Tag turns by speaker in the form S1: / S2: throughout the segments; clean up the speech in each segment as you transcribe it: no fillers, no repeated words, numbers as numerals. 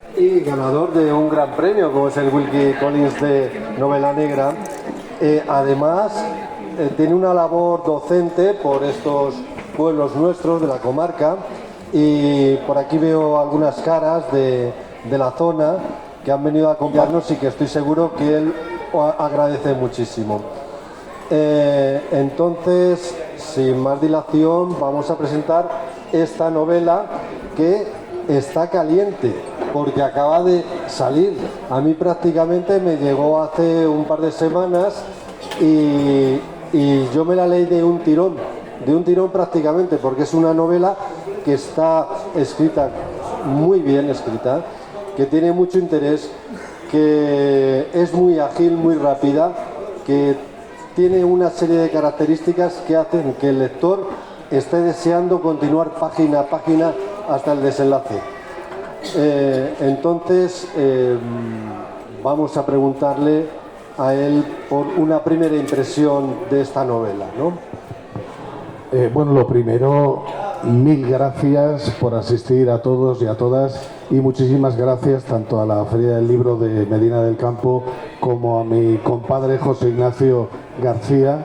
S1: Y ganador de un gran premio como es el Wilkie Collins de novela negra. Además tiene una labor docente por estos pueblos nuestros de la comarca, y por aquí veo algunas caras de la zona que han venido a acompañarnos y que estoy seguro que él agradece muchísimo. Entonces, sin más dilación, vamos a presentar esta novela que está caliente porque acaba de salir. A mí prácticamente me llegó hace un par de semanas y yo me la leí de un tirón prácticamente, porque es una novela que está escrita muy bien escrita, que tiene mucho interés, que es muy ágil, muy rápida, que tiene una serie de características que hacen que el lector esté deseando continuar página a página hasta el desenlace. Entonces vamos a preguntarle a él por una primera impresión de esta novela, ¿no?
S2: Bueno, lo primero, mil gracias por asistir a todos y a todas, y muchísimas gracias tanto a la Feria del Libro de Medina del Campo como a mi compadre José Ignacio García,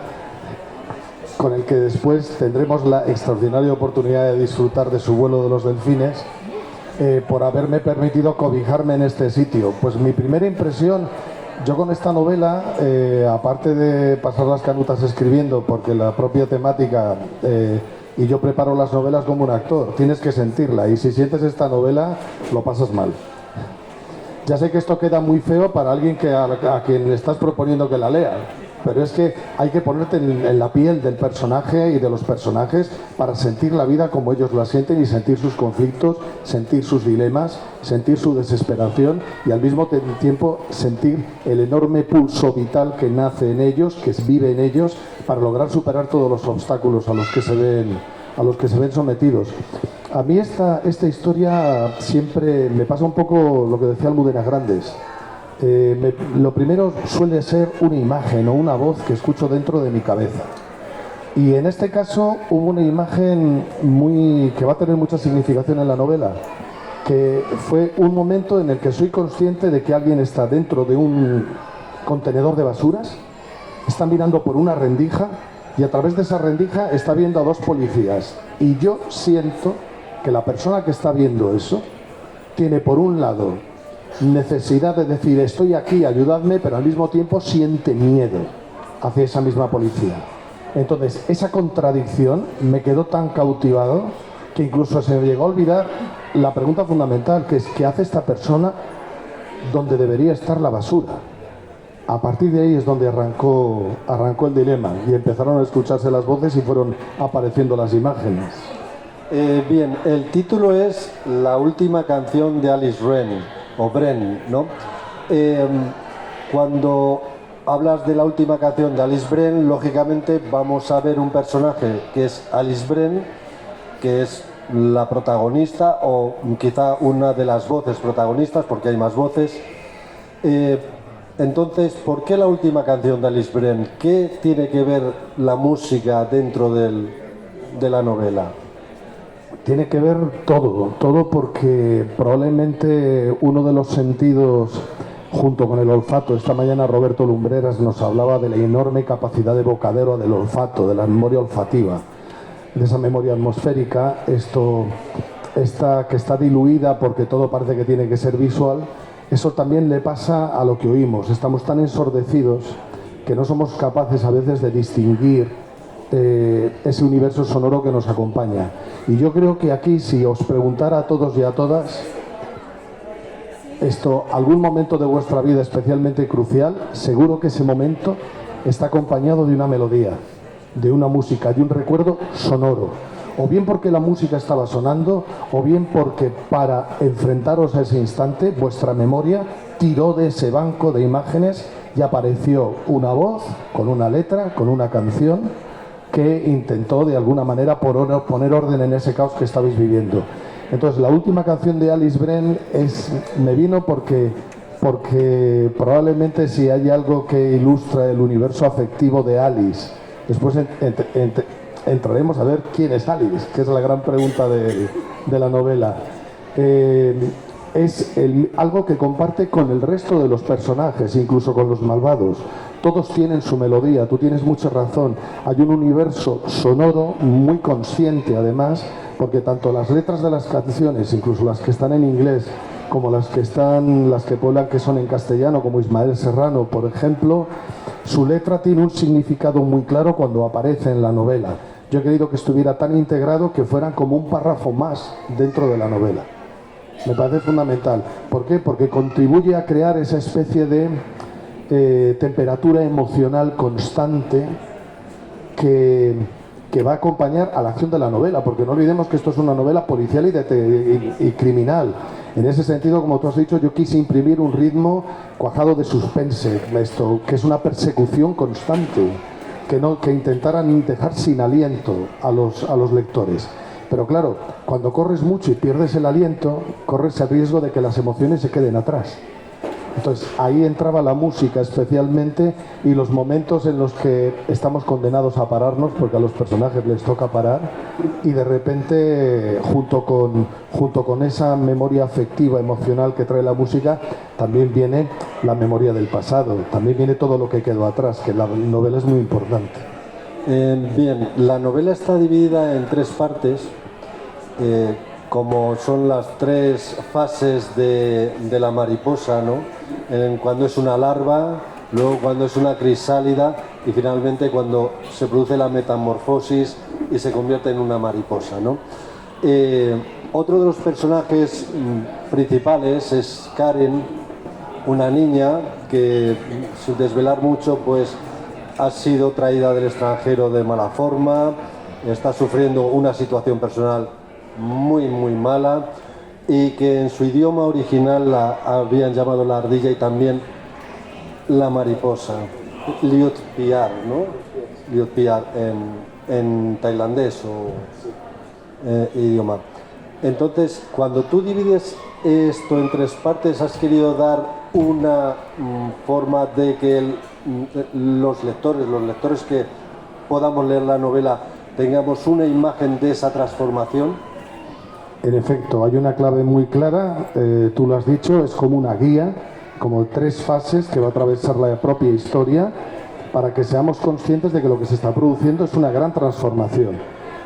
S2: con el que después tendremos la extraordinaria oportunidad de disfrutar de su vuelo de los delfines, por haberme permitido cobijarme en este sitio. Pues mi primera impresión, yo con esta novela, aparte de pasar las canutas escribiendo, porque la propia temática, y yo preparo las novelas como un actor, tienes que sentirla, y si sientes esta novela, lo pasas mal. Ya sé que esto queda muy feo para alguien a quien le estás proponiendo que la lea, pero es que hay que ponerte en la piel del personaje y de los personajes para sentir la vida como ellos la sienten, y sentir sus conflictos, sentir sus dilemas, sentir su desesperación, y al mismo tiempo sentir el enorme pulso vital que nace en ellos, que vive en ellos, para lograr superar todos los obstáculos a los que se ven sometidos. A mí esta historia siempre me pasa un poco lo que decía Almudena Grandes. Lo primero suele ser una imagen o una voz que escucho dentro de mi cabeza, y en este caso hubo una imagen que va a tener mucha significación en la novela, que fue un momento en el que soy consciente de que alguien está dentro de un contenedor de basuras, está mirando por una rendija, y a través de esa rendija está viendo a dos policías, y yo siento que la persona que está viendo eso tiene, por un lado, necesidad de decir estoy aquí, ayudadme, pero al mismo tiempo siente miedo hacia esa misma policía. Entonces esa contradicción me quedó tan cautivado que incluso se me llegó a olvidar la pregunta fundamental, que es ¿qué hace esta persona donde debería estar la basura? A partir de ahí es donde arrancó el dilema, y empezaron a escucharse las voces y fueron apareciendo las imágenes.
S1: Bien, el título es La última canción de Alice Bren, ¿no? Cuando hablas de la última canción de Alice Bren, lógicamente vamos a ver un personaje que es Alice Bren, que es la protagonista, o quizá una de las voces protagonistas, porque hay más voces. Entonces, ¿por qué la última canción de Alice Bren? ¿Qué tiene que ver la música dentro de la novela?
S2: Tiene que ver todo, porque probablemente uno de los sentidos, junto con el olfato, esta mañana Roberto Lumbreras nos hablaba de la enorme capacidad evocadora del olfato, de la memoria olfativa, de esa memoria atmosférica, esta que está diluida porque todo parece que tiene que ser visual. Eso también le pasa a lo que oímos. Estamos tan ensordecidos que no somos capaces a veces de distinguir ese universo sonoro que nos acompaña. Y yo creo que aquí, si os preguntara a todos y a todas algún momento de vuestra vida especialmente crucial, seguro que ese momento está acompañado de una melodía, de una música, de un recuerdo sonoro, o bien porque la música estaba sonando, o bien porque para enfrentaros a ese instante vuestra memoria tiró de ese banco de imágenes y apareció una voz con una letra, con una canción que intentó de alguna manera poner orden en ese caos que estabais viviendo. Entonces la última canción de Alice Bren me vino porque probablemente, si hay algo que ilustra el universo afectivo de Alice, después entraremos a ver quién es Alice, que es la gran pregunta de la novela. es algo que comparte con el resto de los personajes, incluso con los malvados. Todos tienen su melodía, tú tienes mucha razón. Hay un universo sonoro muy consciente, además, porque tanto las letras de las canciones, incluso las que están en inglés, como las que pueblan, que son en castellano, como Ismael Serrano, por ejemplo, su letra tiene un significado muy claro cuando aparece en la novela. Yo he querido que estuviera tan integrado que fueran como un párrafo más dentro de la novela. Me parece fundamental. ¿Por qué? Porque contribuye a crear esa especie de temperatura emocional constante que va a acompañar a la acción de la novela, porque no olvidemos que esto es una novela policial y criminal. En ese sentido, como tú has dicho, yo quise imprimir un ritmo cuajado de suspense, esto, que es una persecución constante, que intentaran dejar sin aliento a los lectores. Pero claro, cuando corres mucho y pierdes el aliento, corres el riesgo de que las emociones se queden atrás. Entonces ahí entraba la música especialmente, y los momentos en los que estamos condenados a pararnos porque a los personajes les toca parar, y de repente junto con esa memoria afectiva, emocional que trae la música, también viene la memoria del pasado, también viene todo lo que quedó atrás, que la novela es muy importante.
S1: Bien, la novela está dividida en 3 partes, como son las 3 fases de la mariposa, ¿no? Cuando es una larva, luego cuando es una crisálida y finalmente cuando se produce la metamorfosis y se convierte en una mariposa, ¿no? Otro de los personajes principales es Karen, una niña que, sin desvelar mucho, pues ha sido traída del extranjero de mala forma, está sufriendo una situación personal muy mala, y que en su idioma original la habían llamado la ardilla y también la mariposa, Liut Piar, ¿no? Liut Piar en tailandés o idioma. Entonces, cuando tú divides esto en 3 partes, has querido dar una forma de que los lectores que podamos leer la novela, tengamos una imagen de esa transformación.
S2: En efecto, hay una clave muy clara, tú lo has dicho, es como una guía, como 3 fases que va a atravesar la propia historia, para que seamos conscientes de que lo que se está produciendo es una gran transformación.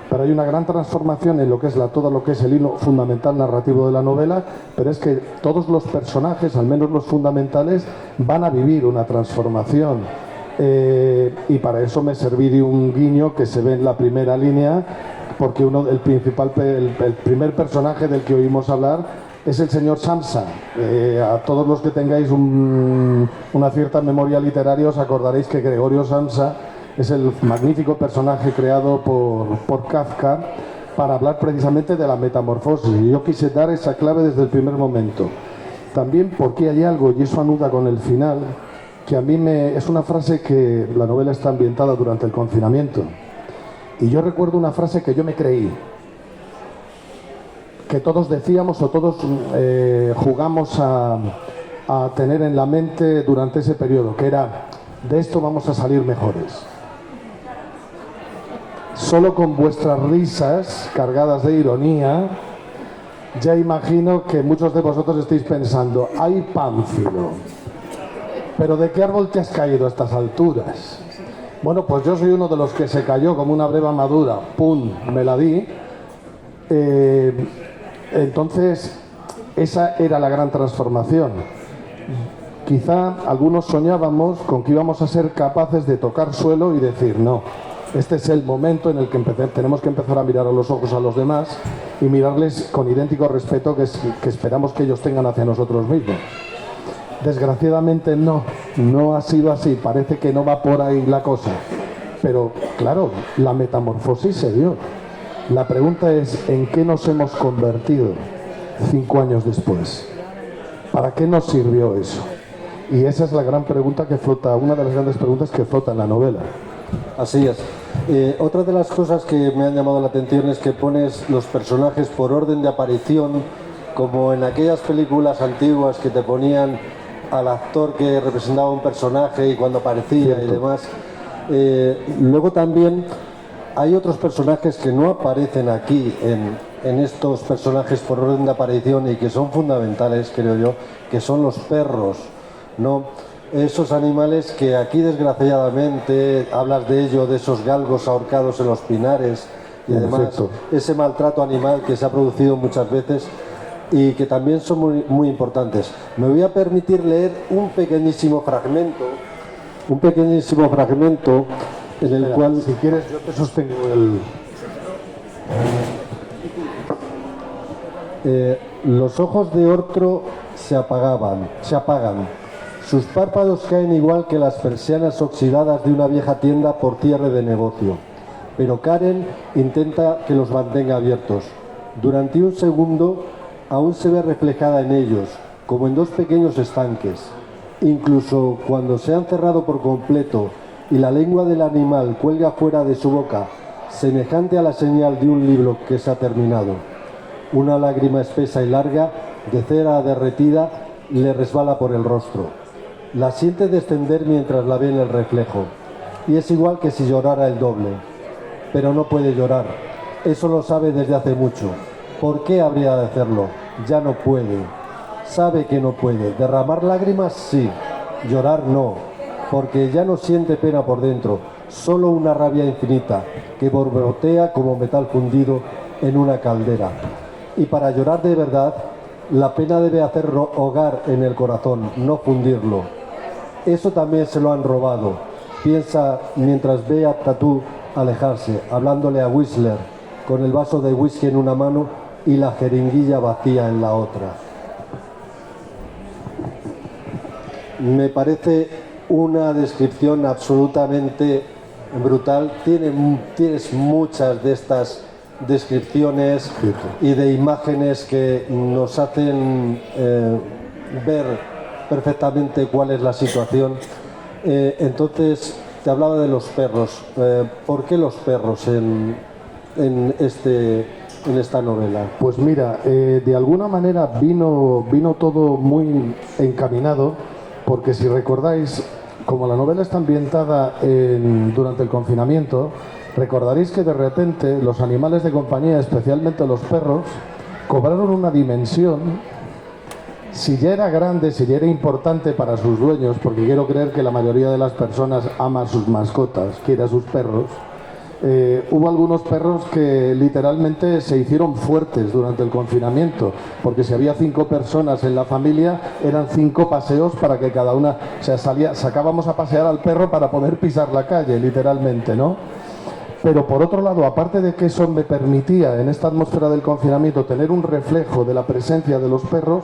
S2: Pero hay una gran transformación en lo que es todo lo que es el hilo fundamental narrativo de la novela, pero es que todos los personajes, al menos los fundamentales, van a vivir una transformación. Y para eso me serví de un guiño que se ve en la primera línea, porque el primer personaje del que oímos hablar es el señor Samsa. A todos los que tengáis una cierta memoria literaria os acordaréis que Gregorio Samsa es el magnífico personaje creado por Kafka para hablar precisamente de la metamorfosis, y yo quise dar esa clave desde el primer momento. También porque hay algo, y eso anuda con el final, que a mí es una frase que la novela está ambientada durante el confinamiento. Y yo recuerdo una frase que yo me creí, que todos decíamos o todos jugamos a tener en la mente durante ese periodo, que era: de esto vamos a salir mejores. Solo con vuestras risas cargadas de ironía, ya imagino que muchos de vosotros estéis pensando: ¡ay, Pánfilo! ¿Pero de qué árbol te has caído a estas alturas? Bueno, pues yo soy uno de los que se cayó como una breva madura. ¡Pum! Me la di. Entonces, esa era la gran transformación. Quizá algunos soñábamos con que íbamos a ser capaces de tocar suelo y decir: no, este es el momento en el que tenemos que empezar a mirar a los ojos a los demás y mirarles con idéntico respeto que esperamos que ellos tengan hacia nosotros mismos. Desgraciadamente no ha sido así, parece que no va por ahí la cosa. Pero claro, la metamorfosis se dio. La pregunta es: ¿en qué nos hemos convertido 5 años después? ¿Para qué nos sirvió eso? Y esa es la gran pregunta que flota, una de las grandes preguntas que flota en la novela.
S1: Así es. Otra de las cosas que me han llamado la atención es que pones los personajes por orden de aparición, como en aquellas películas antiguas que te ponían al actor que representaba un personaje y cuando aparecía. Cierto. Y demás. Luego también hay otros personajes que no aparecen aquí en estos personajes por orden de aparición y que son fundamentales, creo yo, que son los perros, ¿no? Esos animales que aquí desgraciadamente hablas de ello, de esos galgos ahorcados en los pinares y además ese maltrato animal que se ha producido muchas veces y que también son muy importantes. Me voy a permitir leer un pequeñísimo fragmento en el cual,
S2: si quieres, yo te sostengo el...
S1: los ojos de Ortro se apagan. Sus párpados caen igual que las persianas oxidadas de una vieja tienda por cierre de negocio. Pero Karen intenta que los mantenga abiertos. Durante un segundo aún se ve reflejada en ellos, como en dos pequeños estanques. Incluso cuando se han cerrado por completo y la lengua del animal cuelga fuera de su boca, semejante a la señal de un libro que se ha terminado. Una lágrima espesa y larga, de cera derretida, le resbala por el rostro. La siente descender mientras la ve en el reflejo, y es igual que si llorara el doble. Pero no puede llorar, eso lo sabe desde hace mucho. ¿Por qué habría de hacerlo? Ya no puede. Sabe que no puede. ¿Derramar lágrimas? Sí. Llorar no, porque ya no siente pena por dentro, solo una rabia infinita que borbotea como metal fundido en una caldera. Y para llorar de verdad, la pena debe hacer hogar en el corazón, no fundirlo. Eso también se lo han robado, piensa mientras ve a Tatú alejarse, hablándole a Whistler, con el vaso de whisky en una mano y la jeringuilla vacía en la otra. Me parece una descripción absolutamente brutal. Tienes muchas de estas descripciones y de imágenes que nos hacen ver perfectamente cuál es la situación. Entonces, te hablaba de los perros. ¿Por qué los perros en esta novela?
S2: Pues mira, de alguna manera vino todo muy encaminado, porque si recordáis, como la novela está ambientada durante el confinamiento, recordaréis que de repente los animales de compañía, especialmente los perros, cobraron una dimensión. Si ya era grande, si ya era importante para sus dueños, porque quiero creer que la mayoría de las personas ama a sus mascotas, quiere a sus perros, hubo algunos perros que literalmente se hicieron fuertes durante el confinamiento, porque si había 5 personas en la familia, eran 5 paseos para que cada una, o sea, sacábamos a pasear al perro para poder pisar la calle, literalmente, ¿no? Pero por otro lado, aparte de que eso me permitía en esta atmósfera del confinamiento tener un reflejo de la presencia de los perros,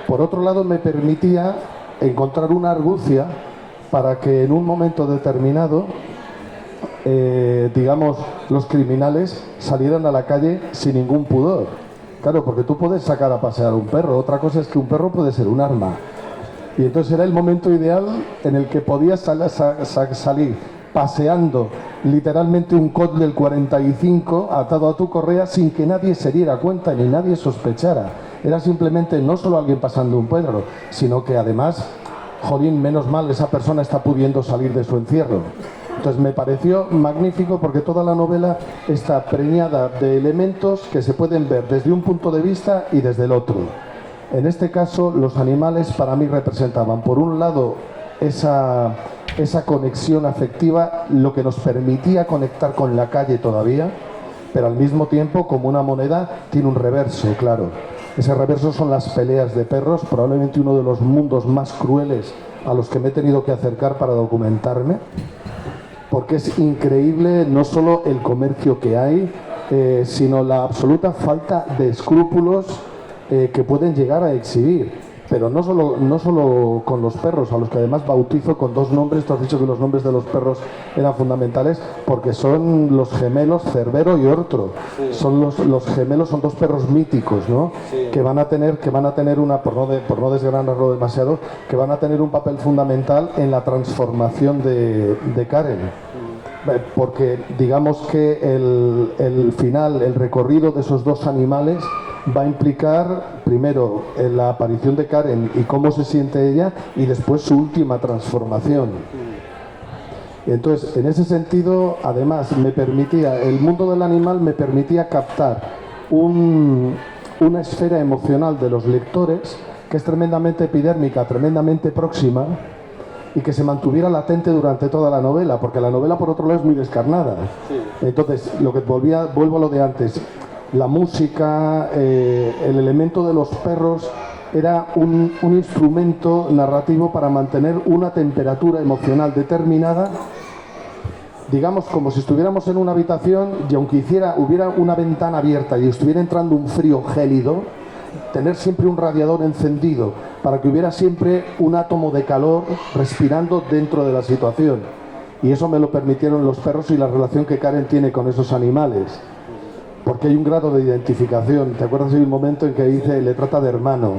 S2: por otro lado me permitía encontrar una argucia para que en un momento determinado, digamos, los criminales salieran a la calle sin ningún pudor. Claro, porque tú puedes sacar a pasear a un perro, otra cosa es que un perro puede ser un arma. Y entonces era el momento ideal en el que podías salir paseando literalmente un Colt del 45 atado a tu correa sin que nadie se diera cuenta ni nadie sospechara. Era simplemente no solo alguien pasando un perro, sino que además, jolín, menos mal, esa persona está pudiendo salir de su encierro. Entonces me pareció magnífico porque toda la novela está preñada de elementos que se pueden ver desde un punto de vista y desde el otro. En este caso, los animales para mí representaban, por un lado, esa conexión afectiva, lo que nos permitía conectar con la calle todavía, pero al mismo tiempo, como una moneda, tiene un reverso, claro. Ese reverso son las peleas de perros, probablemente uno de los mundos más crueles a los que me he tenido que acercar para documentarme, porque es increíble no solo el comercio que hay, sino la absoluta falta de escrúpulos que pueden llegar a exhibir. Pero no solo con los perros, a los que además bautizo con 2 nombres. Tú has dicho que los nombres de los perros eran fundamentales porque son los gemelos Cerbero y Ortro. Sí. Son los gemelos, son 2 perros míticos, ¿no? Sí. que van a tener una, por no desgranarlo demasiado, que van a tener un papel fundamental en la transformación de Karen. Porque digamos que el final, el recorrido de esos 2 animales va a implicar primero la aparición de Karen y cómo se siente ella, y después su última transformación. Entonces, en ese sentido, además, el mundo del animal me permitía captar una esfera emocional de los lectores que es tremendamente epidérmica, tremendamente próxima, y que se mantuviera latente durante toda la novela, porque la novela por otro lado es muy descarnada. Sí. Entonces, vuelvo a lo de antes, la música, el elemento de los perros era un instrumento narrativo para mantener una temperatura emocional determinada, digamos como si estuviéramos en una habitación y aunque hubiera una ventana abierta y estuviera entrando un frío gélido, tener siempre un radiador encendido para que hubiera siempre un átomo de calor respirando dentro de la situación. Y eso me lo permitieron los perros y la relación que Karen tiene con esos animales, porque hay un grado de identificación. ¿Te acuerdas de un momento en que dice, le trata de hermano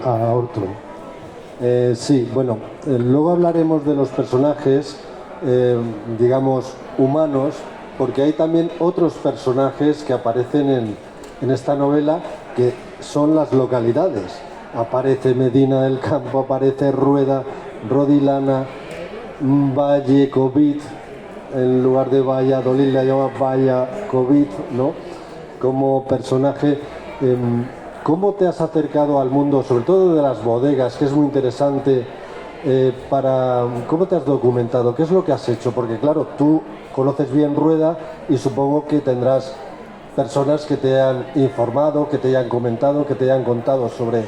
S2: a otro?
S1: Sí, bueno, luego hablaremos de los personajes, digamos, humanos, porque hay también otros personajes que aparecen en esta novela que son las localidades. Aparece Medina del Campo, aparece Rueda, Rodilana, Valladolid, en lugar de Valladolid la llama Valladolid, ¿no? Como personaje. ¿Cómo te has acercado al mundo, sobre todo de las bodegas, que es muy interesante? ¿Cómo te has documentado? ¿Qué es lo que has hecho? Porque claro, tú conoces bien Rueda y supongo que tendrás personas que te han informado, que te hayan comentado, que te hayan contado sobre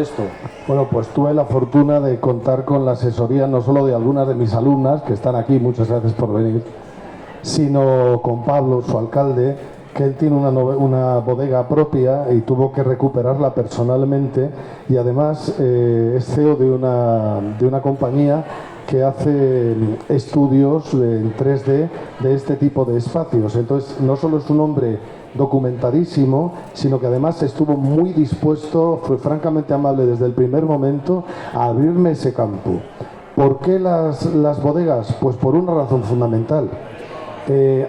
S1: esto.
S2: Bueno, pues tuve la fortuna de contar con la asesoría no solo de algunas de mis alumnas, que están aquí, muchas gracias por venir, sino con Pablo, su alcalde, que él tiene una bodega propia y tuvo que recuperarla personalmente, y además es CEO de una compañía que hace estudios en 3D de este tipo de espacios. Entonces, no solo es un hombre documentadísimo, sino que además estuvo muy dispuesto, fue francamente amable desde el primer momento a abrirme ese campo. ¿Por qué las bodegas? Pues por una razón fundamental.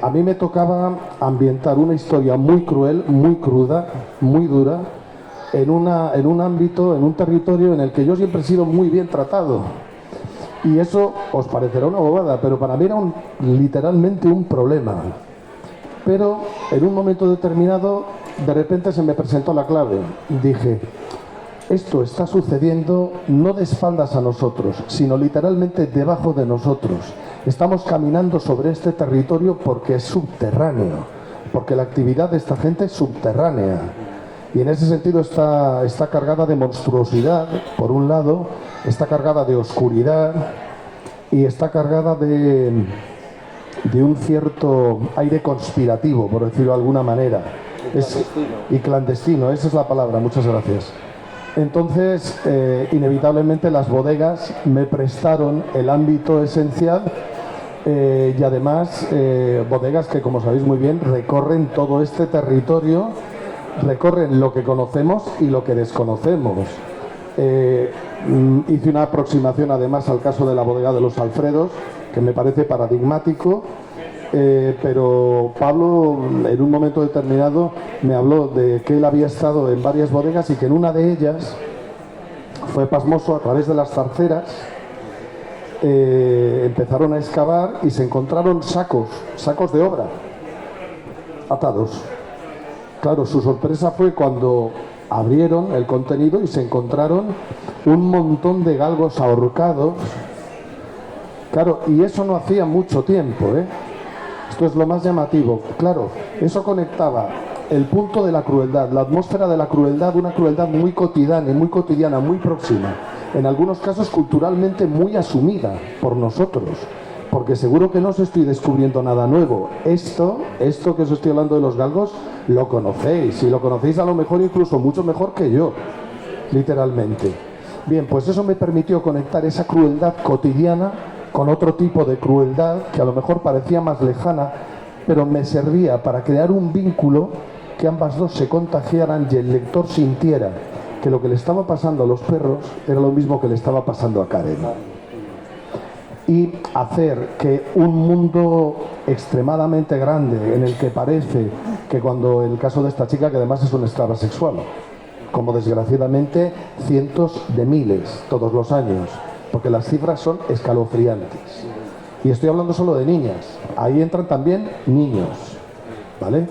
S2: A mí me tocaba ambientar una historia muy cruel, muy cruda, muy dura, en un ámbito, en un territorio en el que yo siempre he sido muy bien tratado. Y eso os parecerá una bobada, pero para mí era literalmente un problema. Pero en un momento determinado, de repente se me presentó la clave. Dije, esto está sucediendo no de espaldas a nosotros, sino literalmente debajo de nosotros. Estamos caminando sobre este territorio porque es subterráneo, porque la actividad de esta gente es subterránea. Y en ese sentido está cargada de monstruosidad, por un lado, está cargada de oscuridad y está cargada de un cierto aire conspirativo, por decirlo de alguna manera. Y clandestino, esa es la palabra, muchas gracias. Entonces, inevitablemente las bodegas me prestaron el ámbito esencial y además bodegas que, como sabéis muy bien, recorren todo este territorio, recorren lo que conocemos y lo que desconocemos. Hice una aproximación además al caso de la bodega de los Alfredos, que me parece paradigmático, pero Pablo en un momento determinado me habló de que él había estado en varias bodegas y que en una de ellas fue pasmoso. A través de las zarceras empezaron a excavar y se encontraron sacos de obra atados. Claro, su sorpresa fue cuando abrieron el contenido y se encontraron un montón de galgos ahorcados. Claro, y eso no hacía mucho tiempo, ¿eh? Esto es lo más llamativo. Claro, eso conectaba el punto de la crueldad, la atmósfera de la crueldad, una crueldad muy cotidiana, muy próxima, en algunos casos culturalmente muy asumida por nosotros, porque seguro que no os estoy descubriendo nada nuevo. Esto que os estoy hablando de los galgos, lo conocéis, y lo conocéis a lo mejor incluso mucho mejor que yo, literalmente. Bien, pues eso me permitió conectar esa crueldad cotidiana con otro tipo de crueldad que a lo mejor parecía más lejana, pero me servía para crear un vínculo que ambas dos se contagiaran y el lector sintiera que lo que le estaba pasando a los perros era lo mismo que le estaba pasando a Karen. Y hacer que un mundo extremadamente grande, en el que parece que cuando el caso de esta chica, que además es una esclava sexual, como desgraciadamente cientos de miles todos los años, porque las cifras son escalofriantes. Y estoy hablando solo de niñas. Ahí entran también niños, ¿vale?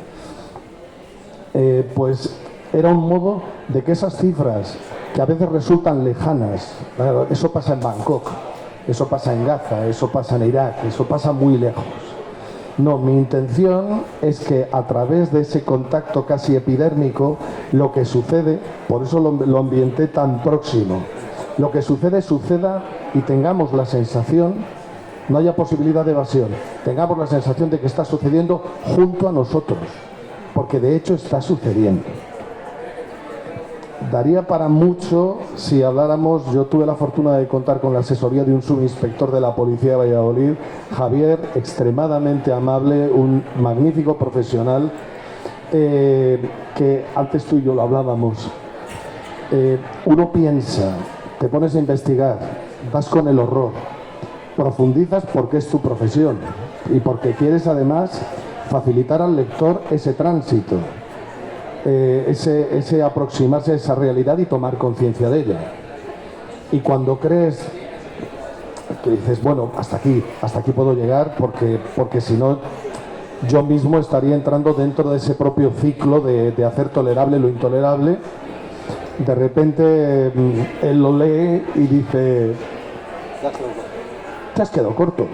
S2: pues era un modo de que esas cifras que a veces resultan lejanas, claro, eso pasa en Bangkok, eso pasa en Gaza, eso pasa en Irak, eso pasa muy lejos. No, mi intención es que a través de ese contacto casi epidérmico, lo que sucede, por eso lo ambienté tan próximo, lo que suceda y tengamos la sensación, no haya posibilidad de evasión, tengamos la sensación de que está sucediendo junto a nosotros, porque de hecho está sucediendo. Daría para mucho si habláramos. Yo tuve la fortuna de contar con la asesoría de un subinspector de la Policía de Valladolid, Javier, extremadamente amable, un magnífico profesional, que antes tú y yo lo hablábamos. Uno piensa, te pones a investigar, vas con el horror, profundizas porque es tu profesión y porque quieres además facilitar al lector ese tránsito. Ese aproximarse a esa realidad y tomar conciencia de ella. Y cuando crees que dices, bueno, hasta aquí puedo llegar, porque si no, yo mismo estaría entrando dentro de ese propio ciclo de hacer tolerable lo intolerable. De repente él lo lee y dice, te has quedado corto.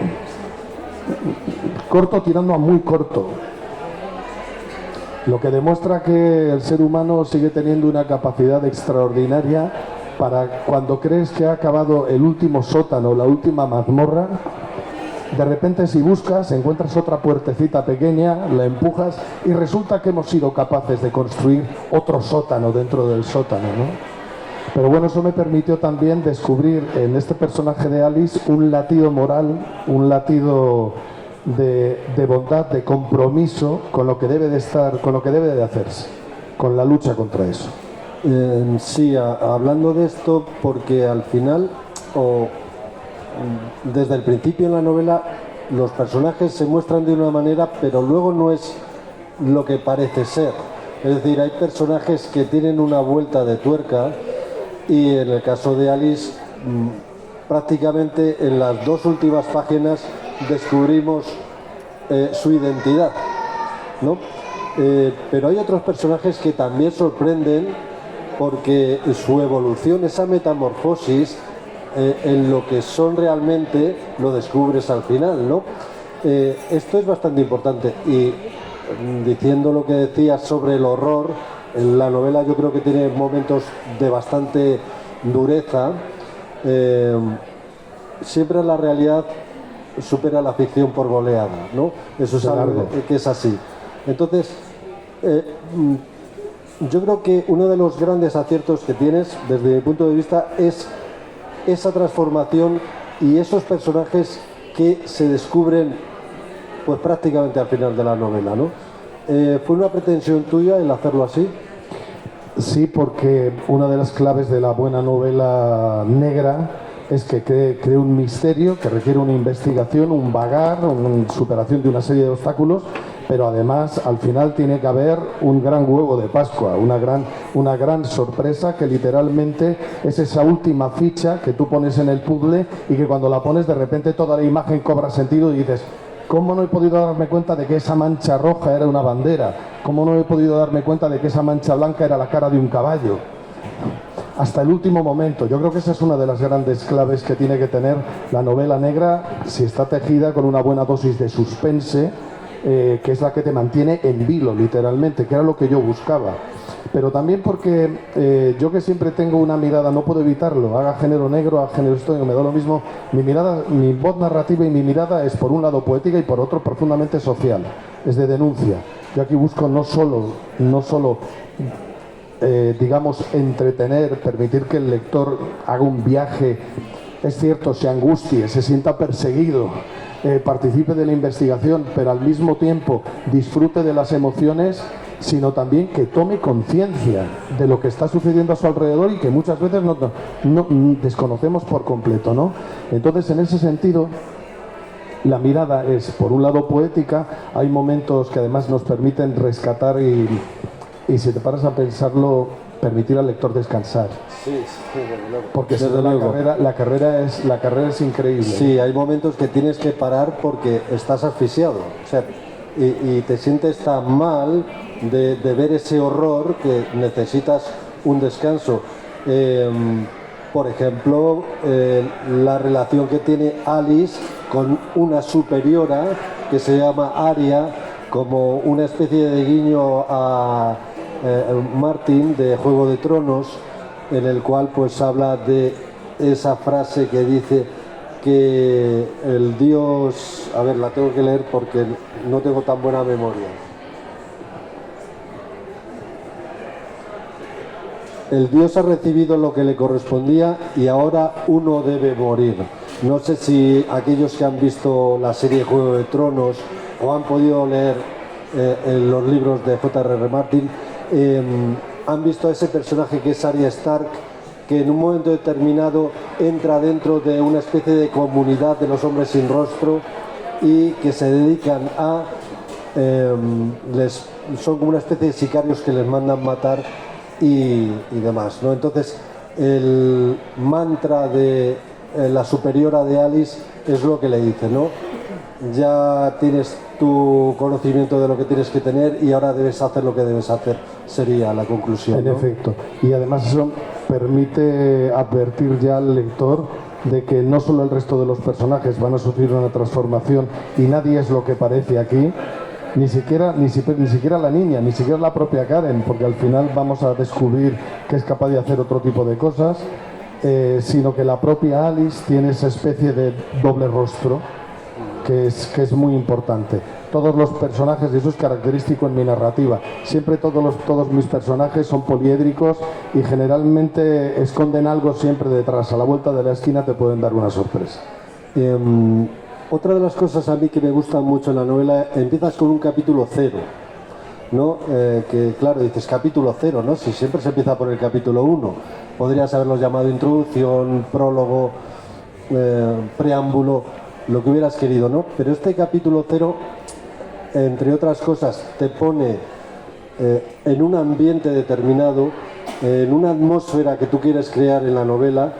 S2: Corto tirando a muy corto. Lo que demuestra que el ser humano sigue teniendo una capacidad extraordinaria para, cuando crees que ha acabado el último sótano, la última mazmorra, de repente si buscas encuentras otra puertecita pequeña, la empujas y resulta que hemos sido capaces de construir otro sótano dentro del sótano, ¿no? Pero bueno, eso me permitió también descubrir en este personaje de Alice un latido moral, un latido de bondad, de compromiso con lo que debe de estar, con lo que debe de hacerse, con la lucha contra eso.
S1: Sí, hablando de esto, porque al final, desde el principio en la novela, los personajes se muestran de una manera, pero luego no es lo que parece ser. Es decir, hay personajes que tienen una vuelta de tuerca y en el caso de Alice, prácticamente en las 2 últimas páginas descubrimos su identidad, ¿no? Pero hay otros personajes que también sorprenden porque su evolución, esa metamorfosis en lo que son realmente, lo descubres al final, ¿no? Esto es bastante importante. Y diciendo lo que decías sobre el horror, en la novela yo creo que tiene momentos de bastante dureza. Siempre la realidad supera la ficción por goleada, ¿no? Eso es algo que es así. Entonces, yo creo que uno de los grandes aciertos que tienes, desde mi punto de vista, es esa transformación y esos personajes que se descubren pues prácticamente al final de la novela, ¿no? ¿Fue una pretensión tuya el hacerlo así?
S2: Sí, porque una de las claves de la buena novela negra es que cree un misterio que requiere una investigación, un vagar, una superación de una serie de obstáculos, pero además al final tiene que haber un gran huevo de Pascua, una gran sorpresa que literalmente es esa última ficha que tú pones en el puzzle y que cuando la pones de repente toda la imagen cobra sentido y dices, ¿cómo no he podido darme cuenta de que esa mancha roja era una bandera? ¿Cómo no he podido darme cuenta de que esa mancha blanca era la cara de un caballo? Hasta el último momento. Yo creo que esa es una de las grandes claves que tiene que tener la novela negra, si está tejida con una buena dosis de suspense, que es la que te mantiene en vilo, literalmente, que era lo que yo buscaba. Pero también porque yo, que siempre tengo una mirada, no puedo evitarlo, haga género negro, haga género histórico, me da lo mismo, mi mirada, mi voz narrativa y mi mirada es por un lado poética y por otro profundamente social, es de denuncia. Yo aquí busco no solo digamos, entretener, permitir que el lector haga un viaje, es cierto, se angustie, se sienta perseguido, participe de la investigación, pero al mismo tiempo disfrute de las emociones, sino también que tome conciencia de lo que está sucediendo a su alrededor y que muchas veces no desconocemos por completo, ¿no? Entonces, en ese sentido, la mirada es, por un lado, poética. Hay momentos que además nos permiten rescatar y si te paras a pensarlo, permitir al lector descansar.
S1: Sí, desde luego.
S2: Porque la carrera es increíble.
S1: Sí, hay momentos que tienes que parar porque estás asfixiado. O sea, y te sientes tan mal de ver ese horror que necesitas un descanso. Por ejemplo, la relación que tiene Alice con una superiora que se llama Arya, como una especie de guiño a Martin de Juego de Tronos, en el cual pues habla de esa frase que dice que el dios, a ver, la tengo que leer porque no tengo tan buena memoria. El dios ha recibido lo que le correspondía y ahora uno debe morir. No sé si aquellos que han visto la serie Juego de Tronos o han podido leer en los libros de J.R.R. Martin, han visto a ese personaje que es Arya Stark, que en un momento determinado entra dentro de una especie de comunidad de los hombres sin rostro y que se dedican a... son como una especie de sicarios que les mandan matar y demás, ¿no? Entonces, el mantra de la superiora de Alice es lo que le dice, ¿no? Ya tienes tu conocimiento de lo que tienes que tener y ahora debes hacer lo que debes hacer, sería la conclusión, ¿no?
S2: En efecto, y además eso permite advertir ya al lector de que no solo el resto de los personajes van a sufrir una transformación y nadie es lo que parece aquí, ni siquiera la niña, ni siquiera la propia Karen, porque al final vamos a descubrir que es capaz de hacer otro tipo de cosas, sino que la propia Alice tiene esa especie de doble rostro que es muy importante. Todos los personajes, y eso es característico en mi narrativa, siempre todos mis personajes son poliédricos y generalmente esconden algo siempre detrás. A la vuelta de la esquina te pueden dar una sorpresa.
S1: Otra de las cosas a mí que me gustan mucho en la novela, empiezas con un capítulo 0, ¿no? Que claro, dices capítulo 0, ¿no? Si siempre se empieza por el capítulo 1. Podrías haberlo llamado introducción, prólogo, preámbulo, lo que hubieras querido, ¿no? Pero este capítulo 0, entre otras cosas, te pone en un ambiente determinado, en una atmósfera que tú quieres crear en la novela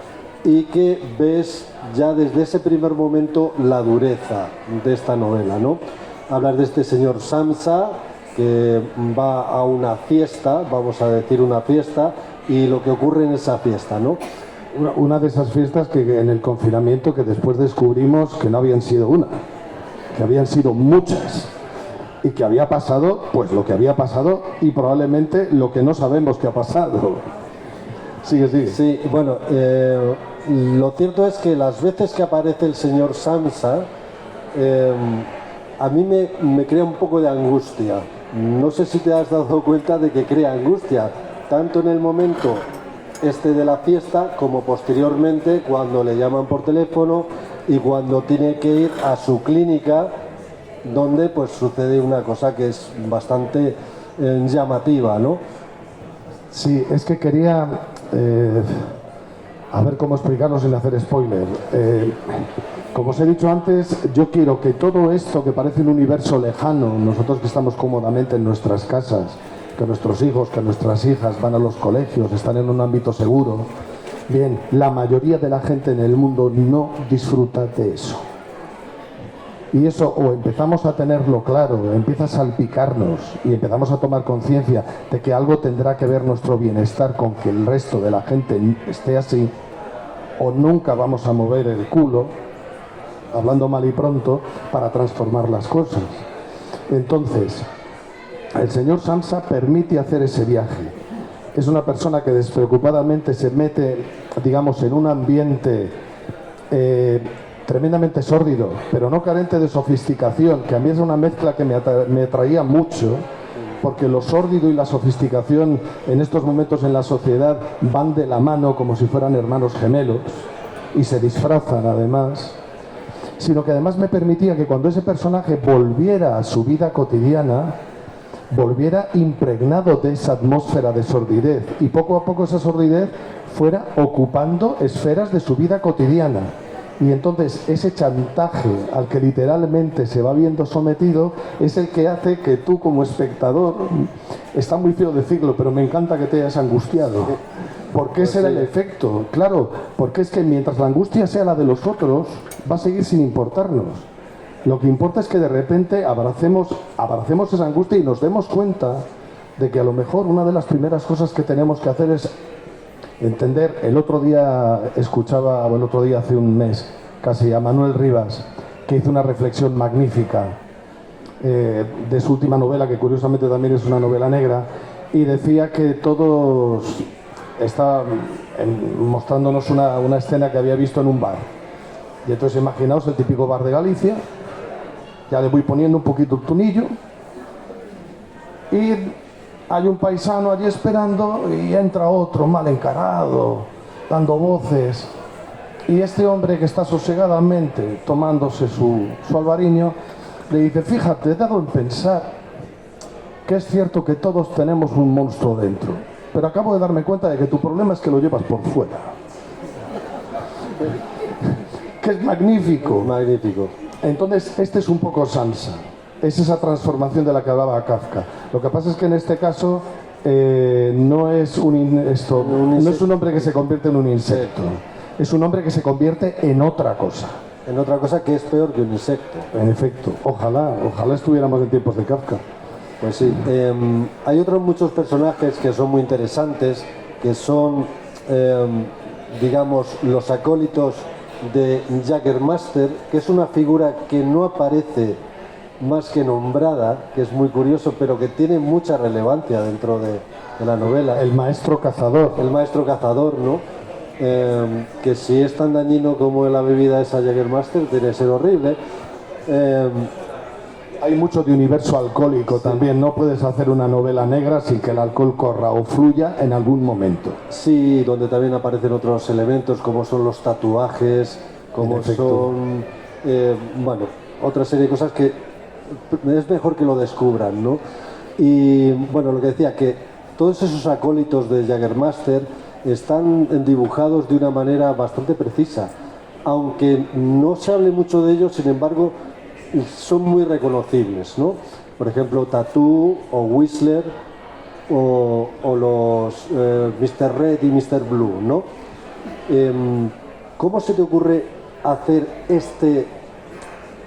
S1: y que ves ya desde ese primer momento la dureza de esta novela, ¿no? Hablas de este señor Sansa que va a una fiesta, vamos a decir una fiesta, y lo que ocurre en esa fiesta, ¿no?
S2: Una de esas fiestas que en el confinamiento que después descubrimos que no habían sido una, que habían sido muchas y que había pasado pues lo que había pasado y probablemente lo que no sabemos que ha pasado. Sigue.
S1: Sí, bueno, lo cierto es que las veces que aparece el señor Sansa, a mí me crea un poco de angustia. No sé si te has dado cuenta de que crea angustia, tanto en el momento de la fiesta como posteriormente cuando le llaman por teléfono y cuando tiene que ir a su clínica, donde pues sucede una cosa que es bastante llamativa, ¿no?
S2: Sí, es que quería a ver cómo explicarlo sin hacer spoiler. Como os he dicho antes, yo quiero que todo esto que parece un universo lejano, nosotros que estamos cómodamente en nuestras casas, que nuestros hijos, que nuestras hijas van a los colegios, están en un ámbito seguro, bien, la mayoría de la gente en el mundo no disfruta de eso. Y eso o empezamos a tenerlo claro, empieza a salpicarnos y empezamos a tomar conciencia de que algo tendrá que ver nuestro bienestar con que el resto de la gente esté así, o nunca vamos a mover el culo, hablando mal y pronto, para transformar las cosas. Entonces, el señor Sansa permite hacer ese viaje. Es una persona que despreocupadamente se mete, digamos, en un ambiente tremendamente sórdido, pero no carente de sofisticación, que a mí es una mezcla que me atraía mucho, porque lo sórdido y la sofisticación en estos momentos en la sociedad van de la mano como si fueran hermanos gemelos y se disfrazan además, sino que además me permitía que cuando ese personaje volviera a su vida cotidiana, volviera impregnado de esa atmósfera de sordidez y poco a poco esa sordidez fuera ocupando esferas de su vida cotidiana. Y entonces ese chantaje al que literalmente se va viendo sometido es el que hace que tú como espectador, está muy feo decirlo, pero me encanta que te hayas angustiado. Porque ese era el efecto, claro, porque es que mientras la angustia sea la de los otros, va a seguir sin importarnos. Lo que importa es que de repente abracemos esa angustia y nos demos cuenta de que a lo mejor una de las primeras cosas que tenemos que hacer es entender. El otro día escuchaba, o el otro día hace un mes casi, a Manuel Rivas, que hizo una reflexión magnífica de su última novela, que curiosamente también es una novela negra, y decía que todos está mostrándonos una escena que había visto en un bar. Y entonces imaginaos el típico bar de Galicia, ya le voy poniendo un poquito el tunillo, y hay un paisano allí esperando y entra otro mal encarado, dando voces, y este hombre que está sosegadamente tomándose su albariño le dice: fíjate, he dado en pensar que es cierto que todos tenemos un monstruo dentro, pero acabo de darme cuenta de que tu problema es que lo llevas por fuera. Que es magnífico.
S1: Magnífico.
S2: Entonces, este es un poco Sansa. Es esa transformación de la que hablaba Kafka. Lo que pasa es que en este caso no es un hombre que se convierte en un insecto. Es un hombre que se convierte en otra cosa.
S1: En otra cosa que es peor que un insecto.
S2: En efecto. Ojalá estuviéramos en tiempos de Kafka.
S1: Pues sí. Hay otros muchos personajes que son muy interesantes, que son, digamos, los acólitos de Jägermeister, que es una figura que no aparece más que nombrada, que es muy curioso, pero que tiene mucha relevancia dentro de la novela.
S2: El maestro cazador.
S1: El maestro cazador, ¿no? Que si es tan dañino como la bebida esa Jägermeister, tiene que ser horrible.
S2: Hay mucho de universo alcohólico también. No puedes hacer una novela negra sin que el alcohol corra o fluya en algún momento.
S1: Sí, donde también aparecen otros elementos como son los tatuajes, como son, bueno, otra serie de cosas que es mejor que lo descubran, ¿no? Y bueno, lo que decía, que todos esos acólitos de Jägermeister están dibujados de una manera bastante precisa, aunque no se hable mucho de ellos, sin embargo son muy reconocibles, ¿no? Por ejemplo, Tatoo o Whistler o los Mr. Red y Mr. Blue, ¿no? ¿Cómo se te ocurre hacer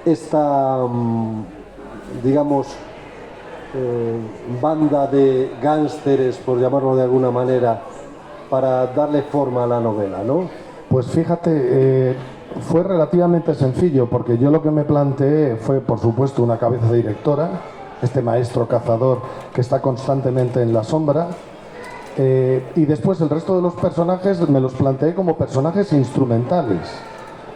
S1: esta digamos banda de gángsteres, por llamarlo de alguna manera, para darle forma a la novela, ¿no?
S2: Pues fíjate, fue relativamente sencillo, porque yo lo que me planteé fue, por supuesto, una cabeza directora, este maestro cazador que está constantemente en la sombra, y después el resto de los personajes me los planteé como personajes instrumentales.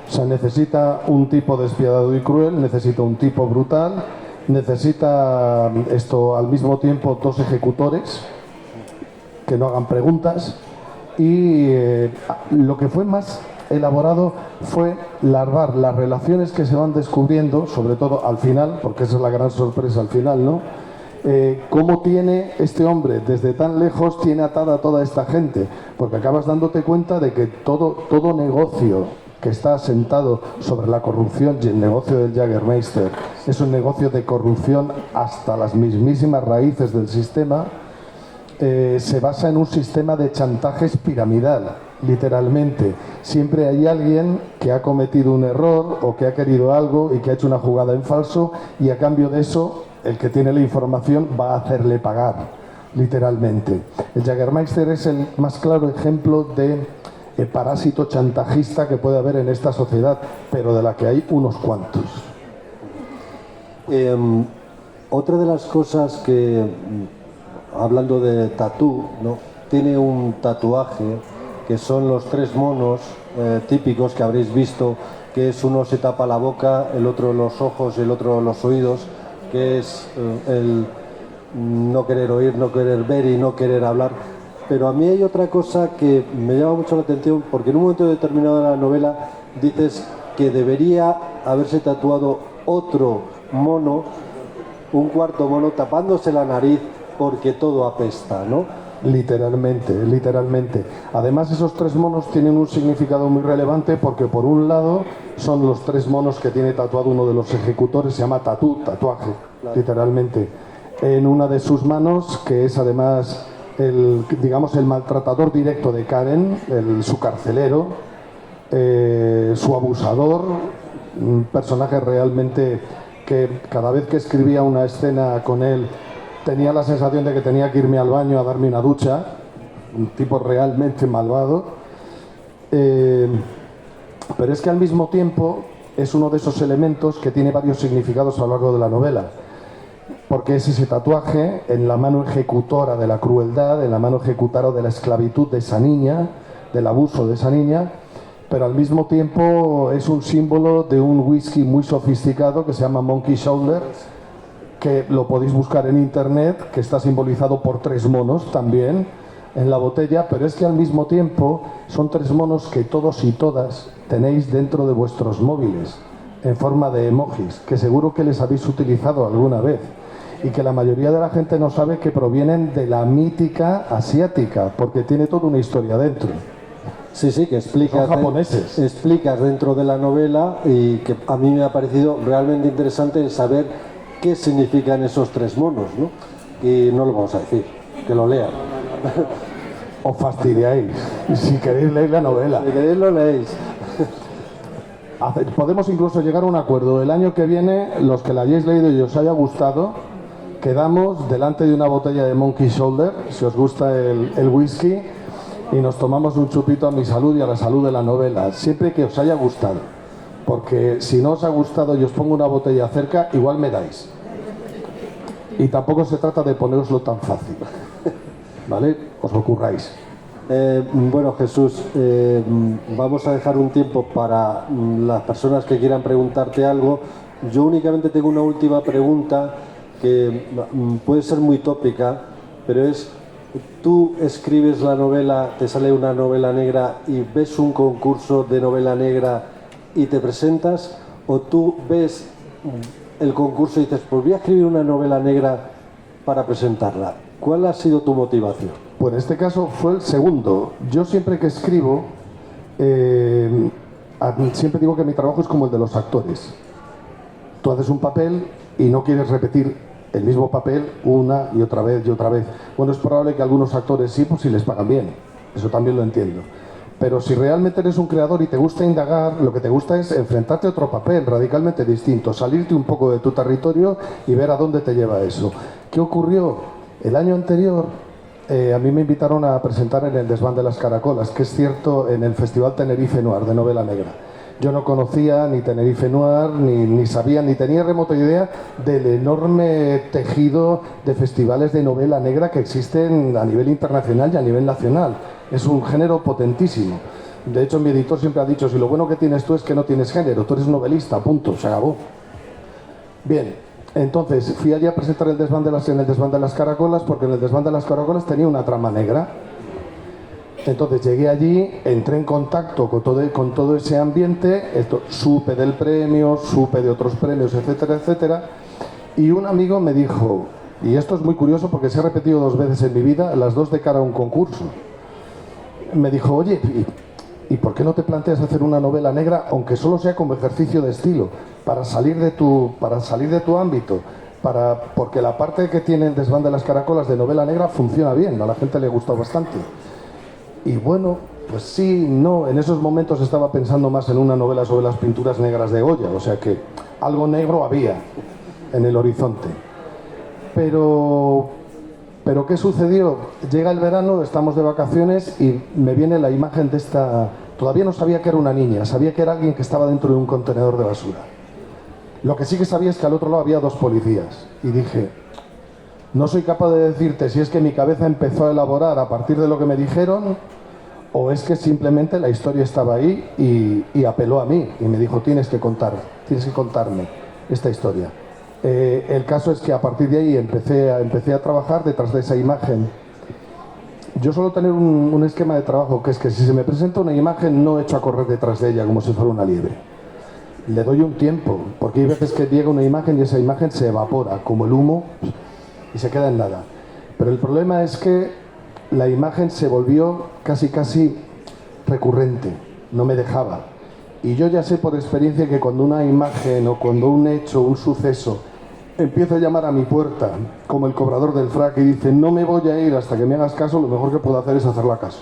S2: O sea, necesita un tipo despiadado y cruel, necesita un tipo brutal, necesita al mismo tiempo dos ejecutores que no hagan preguntas, y lo que fue más elaborado fue larvar las relaciones que se van descubriendo, sobre todo al final, porque esa es la gran sorpresa al final, ¿no? Cómo tiene este hombre, desde tan lejos, tiene atada a toda esta gente, porque acabas dándote cuenta de que todo negocio que está asentado sobre la corrupción, y el negocio del Jägermeister es un negocio de corrupción hasta las mismísimas raíces del sistema. Se basa en un sistema de chantajes piramidal, literalmente. Siempre hay alguien que ha cometido un error o que ha querido algo y que ha hecho una jugada en falso, y a cambio de eso el que tiene la información va a hacerle pagar, literalmente. El Jägermeister es el más claro ejemplo de parásito chantajista que puede haber en esta sociedad, pero de la que hay unos cuantos.
S1: Otra de las cosas que, hablando de Tatoo, ¿no?, tiene un tatuaje que son los tres monos típicos que habréis visto, que es uno se tapa la boca, el otro los ojos y el otro los oídos, que es el no querer oír, no querer ver y no querer hablar. Pero a mí hay otra cosa que me llama mucho la atención, porque en un momento determinado de la novela dices que debería haberse tatuado otro mono, un cuarto mono, tapándose la nariz porque todo apesta, ¿no?
S2: Literalmente. Además, esos tres monos tienen un significado muy relevante, porque por un lado son los tres monos que tiene tatuado uno de los ejecutores, se llama tatuaje, claro. Literalmente. En una de sus manos, que es además el maltratador directo de Karen, su carcelero, su abusador, un personaje realmente que cada vez que escribía una escena con él tenía la sensación de que tenía que irme al baño a darme una ducha, un tipo realmente malvado, pero es que al mismo tiempo es uno de esos elementos que tiene varios significados a lo largo de la novela, porque es ese tatuaje en la mano ejecutora de la crueldad, en la mano ejecutora de la esclavitud de esa niña, del abuso de esa niña, pero al mismo tiempo es un símbolo de un whisky muy sofisticado que se llama Monkey Shoulder, que lo podéis buscar en internet, que está simbolizado por 3 monos también en la botella, pero es que al mismo tiempo son 3 monos que todos y todas tenéis dentro de vuestros móviles en forma de emojis, que seguro que les habéis utilizado alguna vez y que la mayoría de la gente no sabe que provienen de la mítica asiática, porque tiene toda una historia dentro.
S1: Sí, sí, que explicas,
S2: son japoneses.
S1: Explicas dentro de la novela, y que a mí me ha parecido realmente interesante el saber qué significan esos 3 monos, ¿no? Y no lo vamos a decir, que lo lean.
S2: Os fastidiáis, si queréis leer la novela.
S1: Si queréis lo leéis.
S2: Podemos incluso llegar a un acuerdo. El año que viene, los que la hayáis leído y os haya gustado, quedamos delante de una botella de Monkey Shoulder, si os gusta el whisky, y nos tomamos un chupito a mi salud y a la salud de la novela, siempre que os haya gustado. Porque si no os ha gustado y os pongo una botella cerca, igual me dais. Y tampoco se trata de poneroslo tan fácil, ¿vale? Os lo curráis.
S1: Bueno, Jesús, vamos a dejar un tiempo para las personas que quieran preguntarte algo. Yo únicamente tengo una última pregunta que puede ser muy tópica, pero es: ¿tú escribes la novela, te sale una novela negra y ves un concurso de novela negra y te presentas, o tú ves el concurso y dices, pues voy a escribir una novela negra para presentarla? ¿Cuál ha sido tu motivación?
S2: Pues en este caso fue el segundo. Yo siempre que escribo, siempre digo que mi trabajo es como el de los actores. Tú haces un papel y no quieres repetir el mismo papel una y otra vez y otra vez. Bueno, es probable que algunos actores sí, pues si les pagan bien. Eso también lo entiendo. Pero si realmente eres un creador y te gusta indagar, lo que te gusta es enfrentarte a otro papel radicalmente distinto, salirte un poco de tu territorio y ver a dónde te lleva eso. ¿Qué ocurrió? El año anterior a mí me invitaron a presentar en el Desván de las Caracolas, que es cierto, en el Festival Tenerife Noir de novela negra. Yo no conocía ni Tenerife Noir, ni sabía, ni tenía remota idea del enorme tejido de festivales de novela negra que existen a nivel internacional y a nivel nacional. Es un género potentísimo. De hecho, mi editor siempre ha dicho, si lo bueno que tienes tú es que no tienes género, tú eres novelista, punto, se acabó. Bien, entonces fui allí a presentar en el Desván de las Caracolas, porque en el Desván de las Caracolas tenía una trama negra. Entonces llegué allí, entré en contacto con todo ese ambiente, supe del premio, supe de otros premios, etcétera, etcétera, y un amigo me dijo, y esto es muy curioso porque se ha repetido 2 veces en mi vida, las 2 de cara a un concurso, me dijo, oye, ¿y por qué no te planteas hacer una novela negra, aunque solo sea como ejercicio de estilo, para salir de tu ámbito? Porque la parte que tiene el Desván de las Caracolas de novela negra funciona bien, a la gente le gustó bastante. Y bueno, pues sí, no, en esos momentos estaba pensando más en una novela sobre las pinturas negras de Goya, o sea que algo negro había en el horizonte. Pero ¿qué sucedió? Llega el verano, estamos de vacaciones y me viene la imagen de esta... Todavía no sabía que era una niña, sabía que era alguien que estaba dentro de un contenedor de basura. Lo que sí que sabía es que al otro lado había 2 policías. Y dije, no soy capaz de decirte si es que mi cabeza empezó a elaborar a partir de lo que me dijeron, o es que simplemente la historia estaba ahí y apeló a mí y me dijo, tienes que contarme esta historia. El caso es que a partir de ahí empecé a trabajar detrás de esa imagen. Yo suelo tener un esquema de trabajo, que es que si se me presenta una imagen no echo a correr detrás de ella como si fuera una liebre. Le doy un tiempo, porque hay veces que llega una imagen y esa imagen se evapora como el humo y se queda en nada. Pero el problema es que la imagen se volvió casi recurrente, no me dejaba. Y yo ya sé por experiencia que cuando una imagen o cuando un hecho, un suceso, empieza a llamar a mi puerta, como el cobrador del frac, y dice, no me voy a ir hasta que me hagas caso, lo mejor que puedo hacer es hacerla caso.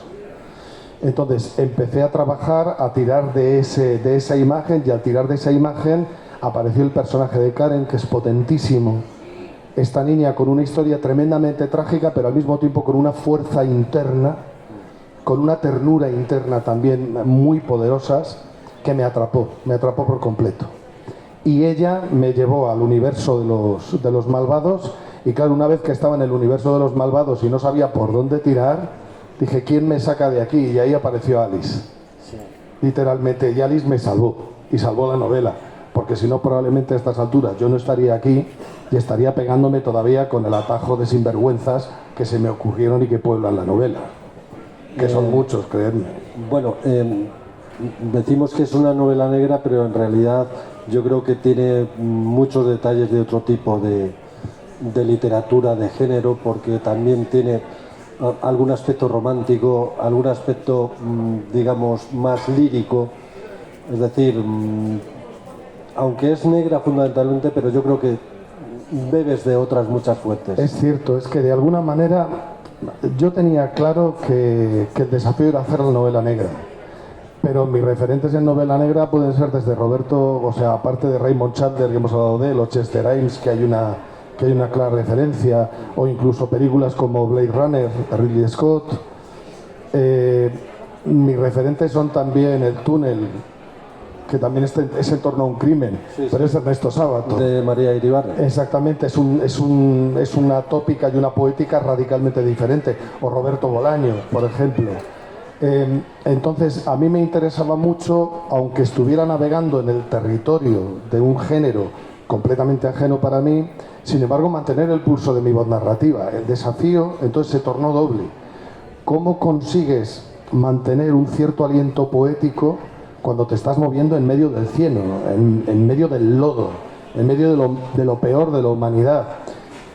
S2: Entonces empecé a trabajar, a tirar de esa imagen, y al tirar de esa imagen apareció el personaje de Karen, que es potentísimo. esta niña con una historia tremendamente trágica, pero al mismo tiempo con una fuerza interna, con una ternura interna también muy poderosas, que me atrapó por completo. Y ella me llevó al universo de los malvados, y claro, una vez que estaba en el universo de los malvados y no sabía por dónde tirar, dije, ¿quién me saca de aquí? Y ahí apareció Alice. Sí. Literalmente, y Alice me salvó, y salvó la novela, porque si no, probablemente a estas alturas yo no estaría aquí y estaría pegándome todavía con el atajo de sinvergüenzas que se me ocurrieron y que pueblan la novela, que son muchos, creedme.
S1: Bueno, decimos que es una novela negra, pero en realidad yo creo que tiene muchos detalles de otro tipo de literatura de género, porque también tiene algún aspecto romántico, algún aspecto, digamos, más lírico. Es decir, aunque es negra fundamentalmente, pero yo creo que bebes de otras muchas fuentes.
S2: Es cierto, es que de alguna manera yo tenía claro que el desafío era hacer la novela negra. Pero mis referentes en novela negra pueden ser desde Roberto, o sea, aparte de Raymond Chandler, que hemos hablado de él, o Chester Himes, que hay una clara referencia, o incluso películas como Blade Runner, de Ridley Scott. Mis referentes son también El túnel, que también es en torno a un crimen, sí, pero es Ernesto Sábato.
S1: De María Iribarren.
S2: Exactamente, es una tópica y una poética radicalmente diferente. O Roberto Bolaño, por ejemplo. Entonces, a mí me interesaba mucho, aunque estuviera navegando en el territorio de un género completamente ajeno para mí, sin embargo, mantener el pulso de mi voz narrativa. El desafío, entonces, se tornó doble. ¿Cómo consigues mantener un cierto aliento poético cuando te estás moviendo en medio del cieno, en medio del lodo, en medio de lo peor de la humanidad?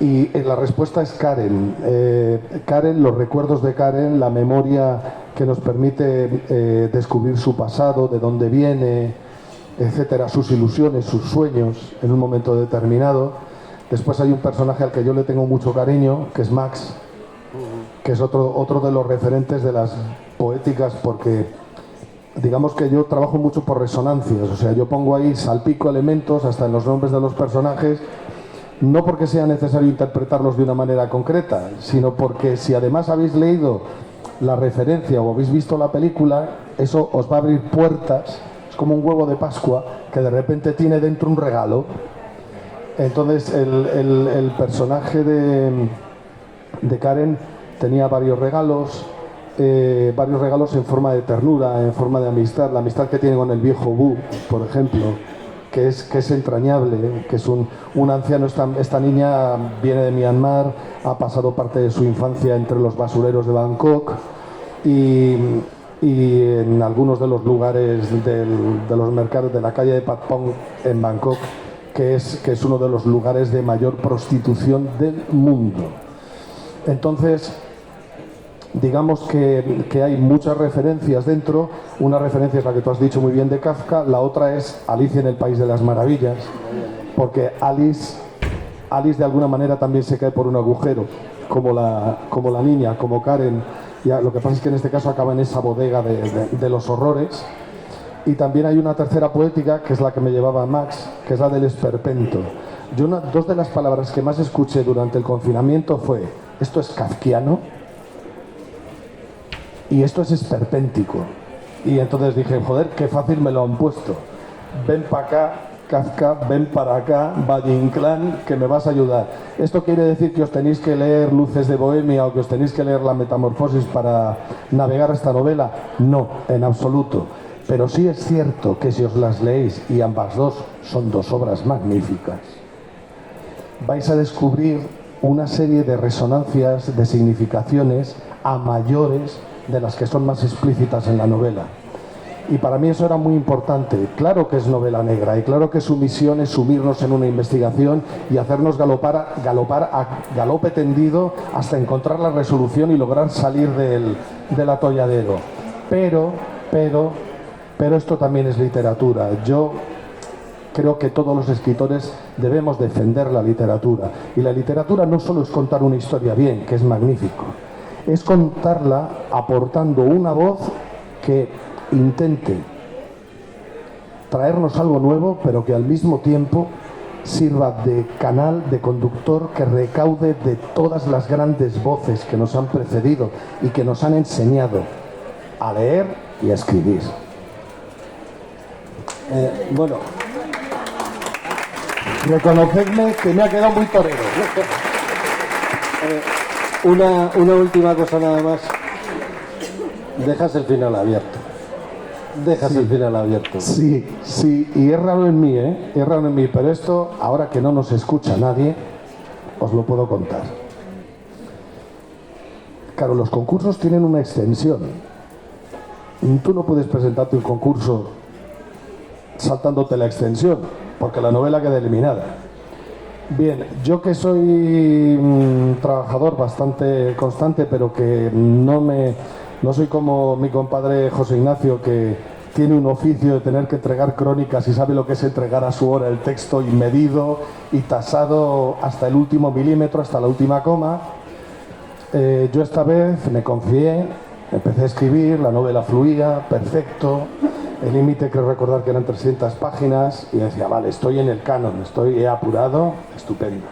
S2: Y la respuesta es Karen. Karen, los recuerdos de Karen, la memoria que nos permite descubrir su pasado, de dónde viene, etcétera, sus ilusiones, sus sueños en un momento determinado. Después hay un personaje al que yo le tengo mucho cariño, que es Max, que es otro de los referentes de las poéticas, porque digamos que yo trabajo mucho por resonancias, o sea, yo pongo ahí, salpico elementos hasta en los nombres de los personajes, no porque sea necesario interpretarlos de una manera concreta, sino porque si además habéis leído la referencia o habéis visto la película, eso os va a abrir puertas. Es como un huevo de Pascua que de repente tiene dentro un regalo. Entonces el personaje de Karen tenía varios regalos en forma de ternura, en forma de amistad, la amistad que tiene con el viejo Bu, por ejemplo, que es entrañable, que es un anciano. Esta niña viene de Myanmar, ha pasado parte de su infancia entre los basureros de Bangkok y en algunos de los lugares de los mercados de la calle de Patpong en Bangkok, que es uno de los lugares de mayor prostitución del mundo. Entonces, digamos que hay muchas referencias dentro. Una referencia es la que tú has dicho muy bien de Kafka, la otra es Alicia en el País de las Maravillas, porque Alice de alguna manera también se cae por un agujero, como la niña, como Karen. Ya, lo que pasa es que en este caso acaba en esa bodega de los horrores. Y también hay una tercera poética, que es la que me llevaba a Max, que es la del esperpento. Dos de las palabras que más escuché durante el confinamiento fue: esto es kafkiano y esto es esperpéntico. Y entonces dije, joder, qué fácil me lo han puesto. Ven para acá, Kafka, ven para acá, Valle Inclán, que me vas a ayudar. ¿Esto quiere decir que os tenéis que leer Luces de Bohemia o que os tenéis que leer La Metamorfosis para navegar esta novela? No, en absoluto. Pero sí es cierto que si os las leéis, y ambas dos son dos obras magníficas, vais a descubrir una serie de resonancias, de significaciones a mayores de las que son más explícitas en la novela. Y para mí eso era muy importante. Claro que es novela negra y claro que su misión es sumirnos en una investigación y hacernos galopar a galope tendido hasta encontrar la resolución y lograr salir del atolladero. Pero esto también es literatura. Yo creo que todos los escritores debemos defender la literatura. Y la literatura no solo es contar una historia bien, que es magnífico, es contarla aportando una voz que intente traernos algo nuevo, pero que al mismo tiempo sirva de canal, de conductor que recaude de todas las grandes voces que nos han precedido y que nos han enseñado a leer y a escribir.
S1: Bueno,
S2: Reconocedme que me ha quedado muy torero.
S1: una última cosa nada más. Dejas el final abierto. Dejas el final abierto.
S2: Sí, y es raro en mí, es raro en mí, pero esto, ahora que no nos escucha nadie, os lo puedo contar. Claro, los concursos tienen una extensión. Tú no puedes presentarte un concurso saltándote la extensión, porque la novela queda eliminada. Bien, yo que soy un trabajador bastante constante, pero que no soy como mi compadre José Ignacio, que tiene un oficio de tener que entregar crónicas y sabe lo que es entregar a su hora el texto y medido y tasado hasta el último milímetro, hasta la última coma. Yo esta vez me confié, empecé a escribir, la novela fluía, perfecto. El límite, creo recordar que eran 300 páginas, y decía, vale, estoy en el canon, he apurado, estupendo.